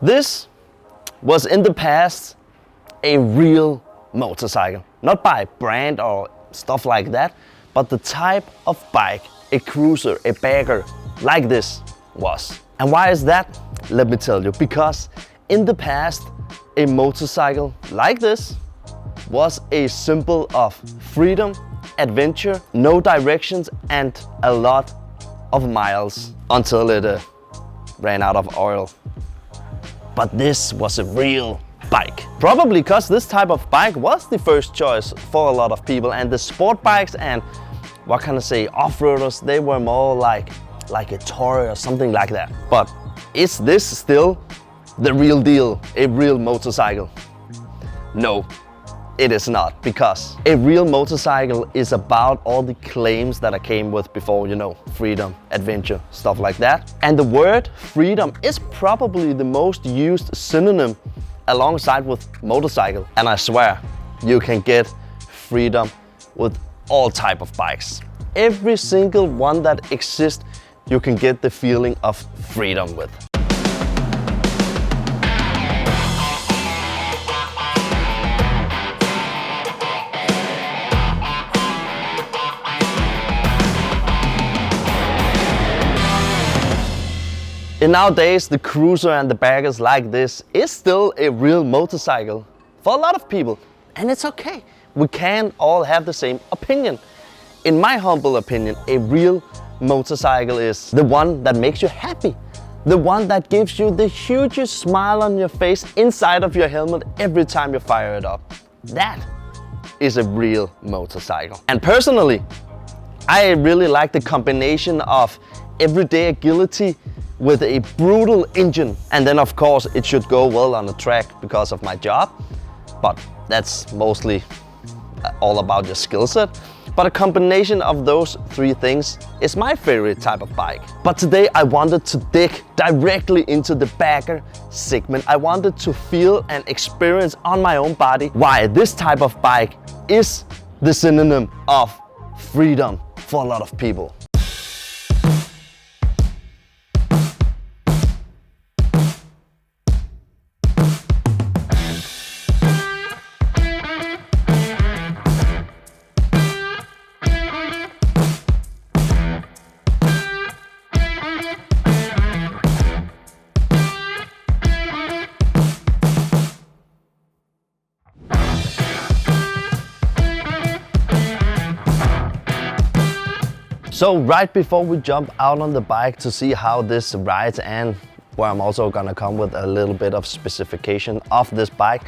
This was in the past a real motorcycle. Not by brand or stuff like that, but the type of bike a cruiser, a bagger like this was. And why is that? Let me tell you. Because in the past, a motorcycle like this was a symbol of freedom, adventure, no directions, and a lot of miles until it ran out of oil. But this was a real bike. Probably because this type of bike was the first choice for a lot of people, and the sport bikes and what can I say, off-roaders, they were more like a toy or something like that. But is this still the real deal, a real motorcycle? No, it is not, because a real motorcycle is about all the claims that I came with before, you know, freedom, adventure, stuff like that. And the word freedom is probably the most used synonym alongside with motorcycle. And I swear, you can get freedom with all type of bikes. Every single one that exists, you can get the feeling of freedom with. And nowadays, the cruiser and the baggers like this is still a real motorcycle for a lot of people. And it's okay. We can't all have the same opinion. In my humble opinion, a real motorcycle is the one that makes you happy. The one that gives you the hugest smile on your face inside of your helmet every time you fire it up. That is a real motorcycle. And personally, I really like the combination of everyday agility with a brutal engine. And then of course it should go well on the track because of my job. But that's mostly all about your skill set. But a combination of those three things is my favorite type of bike. But today I wanted to dig directly into the bagger segment. I wanted to feel and experience on my own body why this type of bike is the synonym of freedom for a lot of people. So right before we jump out on the bike to see how this rides, and where I'm also gonna come with a little bit of specification of this bike,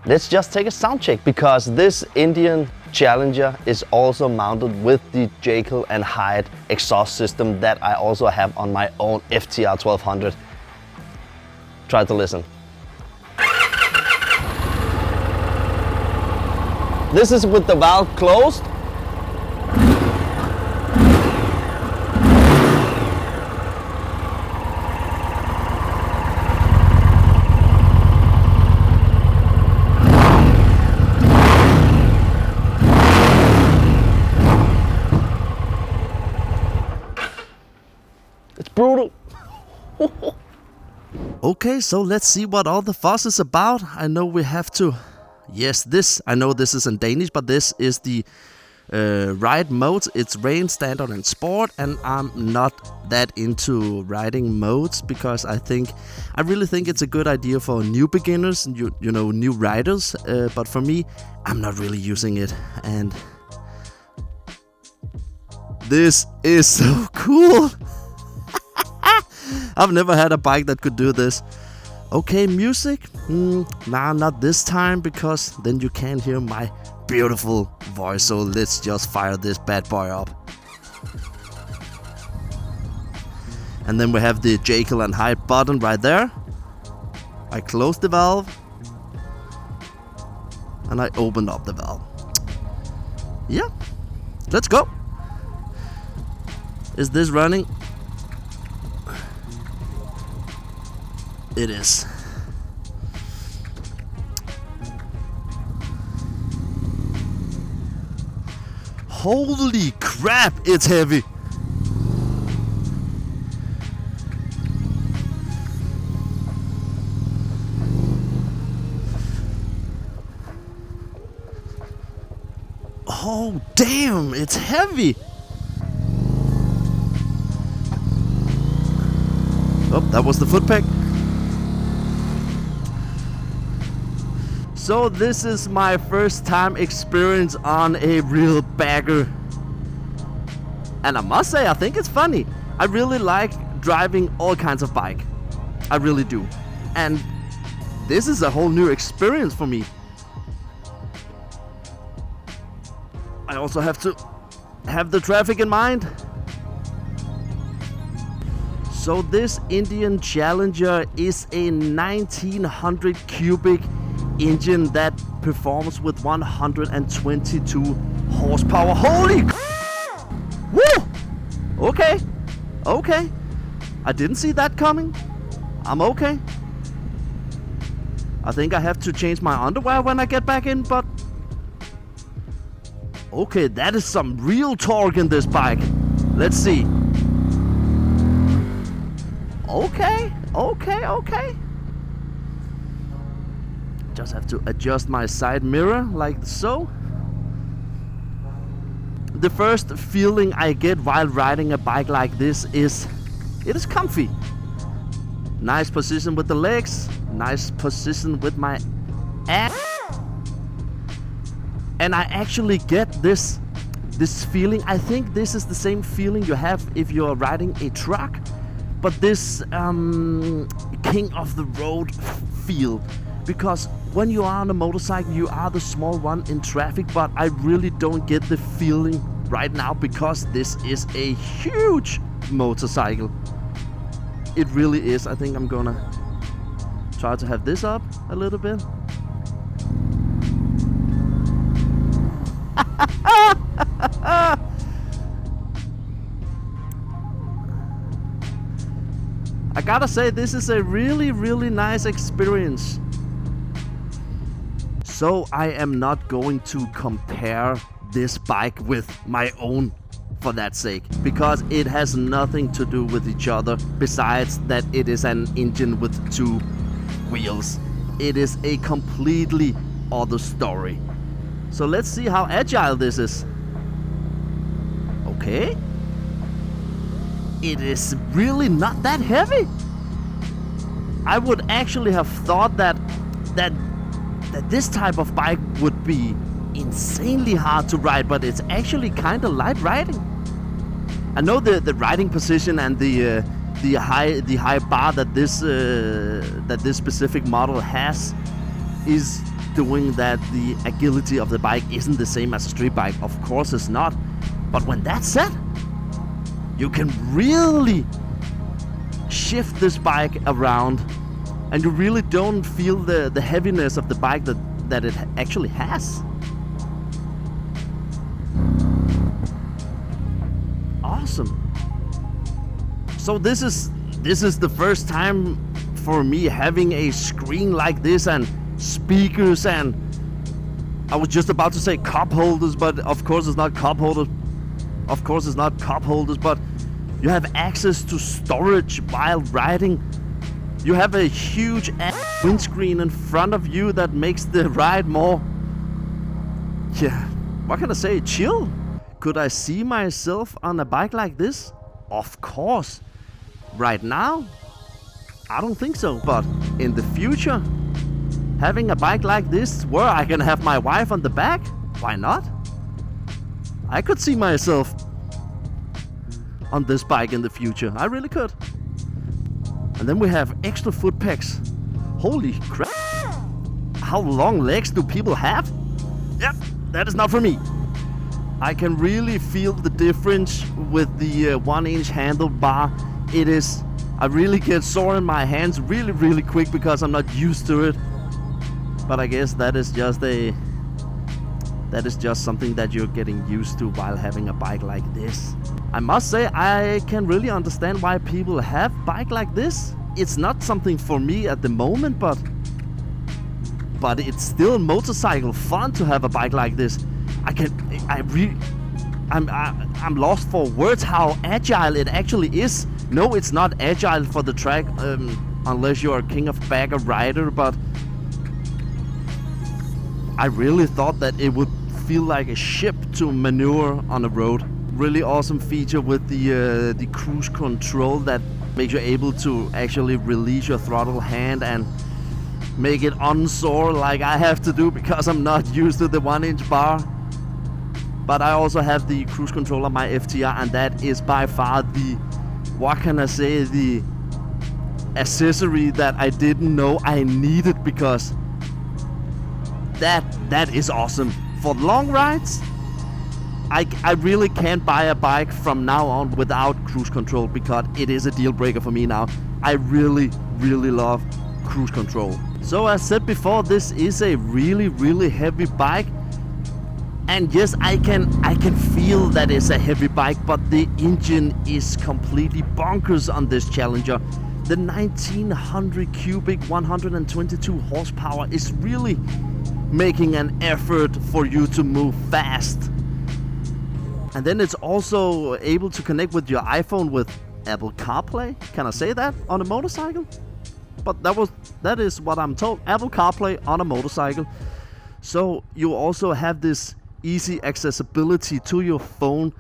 let's just take a sound check, because this Indian Challenger is also mounted with the Jekyll and Hyde exhaust system that I also have on my own FTR 1200. Try to listen. This is with the valve closed. Brutal. Okay, so let's see what all the fuss is about. I know we have to... Yes, I know this is in Danish, but this is the ride modes. It's rain, standard and sport, and I'm not that into riding modes because I really think it's a good idea for new beginners, you know, new riders. But for me, I'm not really using it. And this is so cool. I've never had a bike that could do this. Okay, music? Nah, not this time, because then you can't hear my beautiful voice. So let's just fire this bad boy up. And then we have the Jekyll and Hyde button right there. I close the valve. And I opened up the valve. Yeah, let's go. Is this running? It is. Holy crap, it's heavy. Oh, damn, it's heavy. Oh, that was the foot peg. So this is my first time experience on a real bagger. And I must say, I think it's funny. I really like driving all kinds of bike. I really do. And this is a whole new experience for me. I also have to have the traffic in mind. So this Indian Challenger is a 1900 cubic engine that performs with 122 horsepower. Holy woo! Okay, okay. I didn't see that coming. I'm okay. I think I have to change my underwear when I get back in, but okay, that is some real torque in this bike. Let's see. Okay, okay, okay. Just have to adjust my side mirror like so. The first feeling I get while riding a bike like this is it is comfy. Nice position with the legs, nice position with my ass. And I actually get this feeling. I think this is the same feeling you have if you're riding a truck, but this king of the road feel. Because when you are on a motorcycle, you are the small one in traffic, but I really don't get the feeling right now because this is a huge motorcycle. It really is. I think I'm gonna try to have this up a little bit. I gotta say, this is a really, really nice experience. So I am not going to compare this bike with my own for that sake, because it has nothing to do with each other besides that it is an engine with two wheels. It is a completely other story. So let's see how agile this is. Okay. It is really not that heavy. I would actually have thought that this type of bike would be insanely hard to ride, but it's actually kind of light riding. I know the riding position and the high bar that this specific model has is doing that the agility of the bike isn't the same as a street bike. Of course it's not. But when that's said, you can really shift this bike around and you really don't feel the heaviness of the bike that it actually has. Awesome. So this is the first time for me having a screen like this and speakers, and I was just about to say cup holders, but of course it's not cup holders. Of course it's not cup holders, but you have access to storage while riding. You have a huge windscreen in front of you that makes the ride more, yeah, what can I say, chill. Could I see myself on a bike like this? Of course. Right now, I don't think so, but in the future, having a bike like this where I can have my wife on the back, why not? I could see myself on this bike in the future. I really could. And then we have extra foot pegs. Holy crap. How long legs do people have? Yep, that is not for me. I can really feel the difference with the 1-inch handlebar. I really get sore in my hands really, really quick because I'm not used to it. But I guess that is just something that you're getting used to while having a bike like this. I must say, I can really understand why people have bike like this. It's not something for me at the moment, but it's still motorcycle fun to have a bike like this. I'm lost for words how agile it actually is. No, it's not agile for the track, unless you're a king of bagger rider, but I really thought that it would feel like a ship to maneuver on the road. Really awesome feature with the cruise control that makes you able to actually release your throttle hand and make it unsoar like I have to do because I'm not used to the 1-inch bar. But I also have the cruise control on my FTR, and that is by far the, what can I say, the accessory that I didn't know I needed, because that is awesome. For long rides, I really can't buy a bike from now on without cruise control, because it is a deal breaker for me now. I really love cruise control. So as said before, this is a really heavy bike. And yes, I can feel that it's a heavy bike, but the engine is completely bonkers on this Challenger. The 1900 cubic 122 horsepower is really making an effort for you to move fast. And then it's also able to connect with your iPhone with Apple CarPlay. Can I say that on a motorcycle? But that is what I'm told. Apple CarPlay on a motorcycle. So you also have this easy accessibility to your phone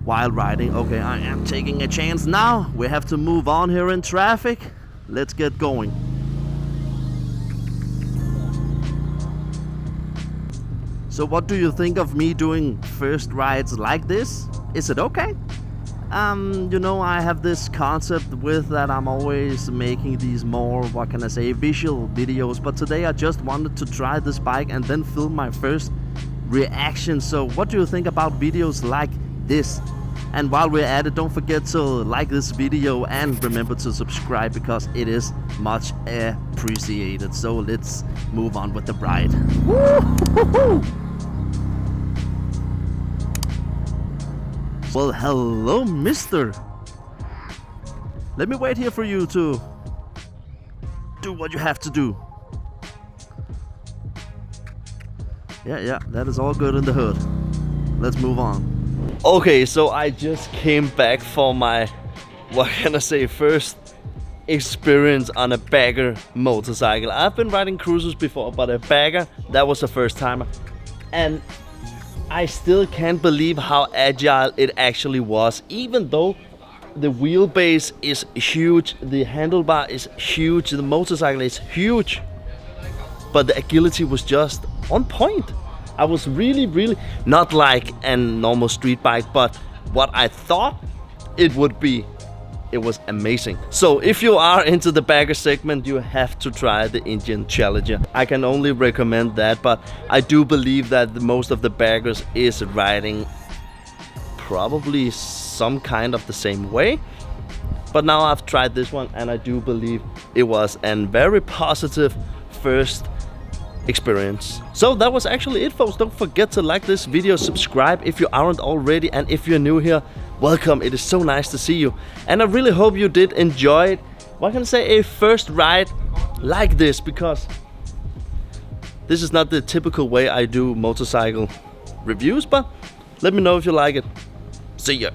while riding. Okay, I am taking a chance now. We have to move on here in traffic. Let's get going. So what do you think of me doing first rides like this? Is it okay? You know, I have this concept with that I'm always making these more, what can I say, visual videos. But today I just wanted to try this bike and then film my first reaction. So what do you think about videos like this? And while we're at it, don't forget to like this video and remember to subscribe, because it is much appreciated. So let's move on with the ride. Woo-hoo-hoo-hoo! Well, hello, mister. Let me wait here for you to do what you have to do. Yeah, that is all good in the hood. Let's move on. Okay, so I just came back for my, what can I say, first experience on a bagger motorcycle. I've been riding cruisers before, but a bagger, that was the first time. And I still can't believe how agile it actually was. Even though the wheelbase is huge, the handlebar is huge, the motorcycle is huge, but the agility was just on point. I was really not like a normal street bike, but what I thought it would be. It was amazing. So if you are into the bagger segment, you have to try the Indian Challenger. I can only recommend that, but I do believe that most of the baggers is riding probably some kind of the same way. But now I've tried this one, and I do believe it was a very positive first experience. So that was actually it, folks. Don't forget to like this video, subscribe if you aren't already, and if you're new here, welcome. It is so nice to see you, and I really hope you did enjoy it. What can I say, a first ride like this, because this is not the typical way I do motorcycle reviews, but let me know if you like it. See ya.